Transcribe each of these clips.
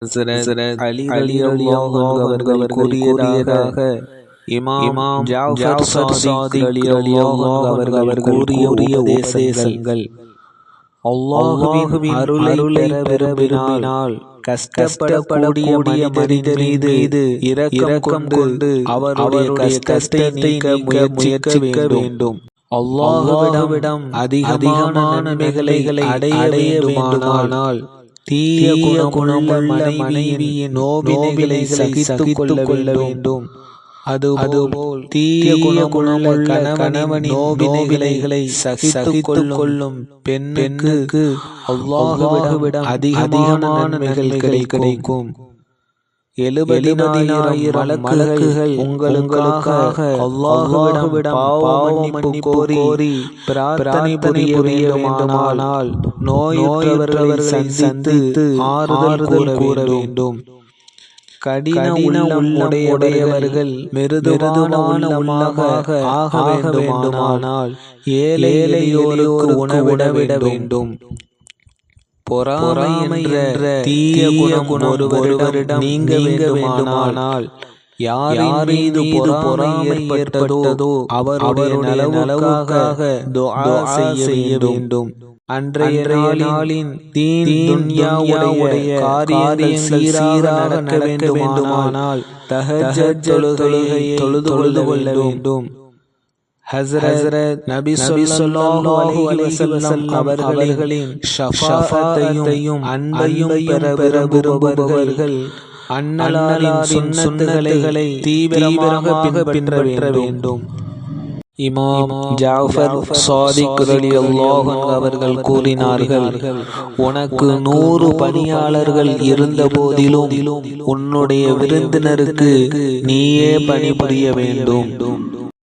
ஹஸரத் அலி ரலியல்லாஹு அன்ஹு அவர்கள் கூறியதாக இமாம் ஜாஃபர் சாதிக் ரலியல்லாஹு அன்ஹு அவர்கள் கூறிய உபதேசங்கள் அல்லாஹ்வின் அருளை பெற விரும்பினால் கஷ்டப்படக்கூடிய மனிதரின் மீது இரக்கம் கொண்டு அவருடைய கஷ்டத்தை நீக்க முயற்சிக்க வேண்டும். அல்லாஹ்விடம் அதிகமான நன்மைகளை அடைய வேண்டுமானால் தீய குணமுள்ள மனைவியின் நோவினைகளை சகித்துக் கொள்ள வேண்டும். அதுபோல் தீய குணமுள்ள கணவனின் நோவினைகளை சகித்துக் கொள்ளும் பெண்ணுக்கு அல்லாஹ்விடம் அதிகமான நன்மைகள் கிடைக்கும். 70,000 மலக்குகள் உங்களுக்காக அல்லாஹ்விடம் பாவ மன்னிப்பு கோரி பிரார்த்தனை புரிய வேண்டுமானால் நோயுற்றவர்களை சந்தித்து ஆறுதல் கூற வேண்டும். கடின உள்ளமுடையவர்கள் மிருதுவான உள்ளமாக ஆக வேண்டுமானால் ஏழை எளியோருக்கு உணவிட வேண்டும். பொறாமை என்ற தீய குணம் ஒருவரிடம் நீங்க வேண்டுமானால் யார் மீது பொறாமை ஏற்பட்டதோ அவருடைய நலவுக்காக துஆ செய்ய வேண்டும். அன்றைய நாளின் தீன் துன்யாவுடைய காரியங்கள் சீராக நடக்க வேண்டுமானால் தஹஜ்ஜத் தொழுகையை தொழுது கொள்ள வேண்டும். ஹஸரத் நபி ஸல்லல்லாஹு அலைஹி வஸல்லம் அவர்களின் ஷஃபாஅத்தையும் அன்பையும் பெற விரும்புபவர்கள் அன்னலாரின் சுன்னத்துகளை தீவிரமாக பின்பற்ற வேண்டும். இமாம் ஜாஃபர் சாதிக் ரலியல்லாஹு அன்ஹு அவர்கள் கூறினார்கள், உனக்கு 100 பணியாளர்கள் இருந்த போதிலும் உன்னுடைய விருந்தினருக்கு நீயே பணிபுரிய வேண்டும்.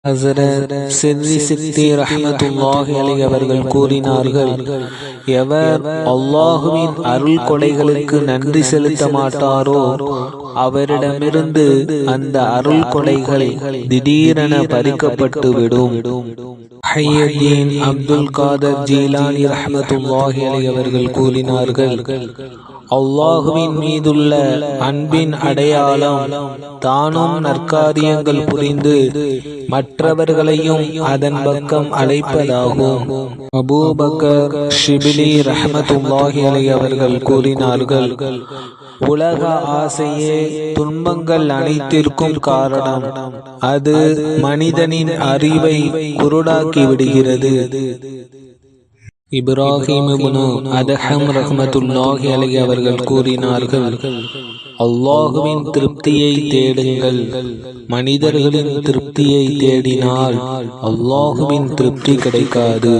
ஹஸரத் சிர்ரி சித்தி ரஹ்மத்துல்லாஹி அலைஹி அவர்கள் கூறினார்கள், எவர் அல்லாஹ்வின் அருள் கொடைகளுக்கு நன்றி செலுத்த மாட்டாரோ அவரிடமிருந்து அந்த அருள் கொடைகள் திடீரென பறிக்கப்பட்டு விடும். முஹய்யித்தீன் அப்துல் காதர் ஜீலானி ரஹ்மத்துல்லாஹி அலைஹி அவர்கள் கூறினார்கள், அல்லாஹ்வின் மீதுள்ள அன்பின் அடையாளம் தானும் நற்காரியங்கள் புரிந்து மற்றவர்களையும் அதன் பக்கம் அழைப்பதாகும். அபூபக்கர் ஷிபிலி ரஹ்மத்துல்லாஹி அலைஹி அவர்கள் கூறினார்கள், உலக ஆசையே துன்பங்கள் அனைத்திற்கும் காரணம். அது மனிதனின் அறிவை குருடாக்கி விடுகிறது. இப்ராஹிம் இப்னு அதஹம் ரஹ்மத்துல்லாஹி அலைஹி அவர்கள் கூறினார்கள், அல்லாஹ்வின் திருப்தியை தேடுங்கள். மனிதர்களின் திருப்தியை தேடினால் அல்லாஹ்வின் திருப்தி கிடைக்காது.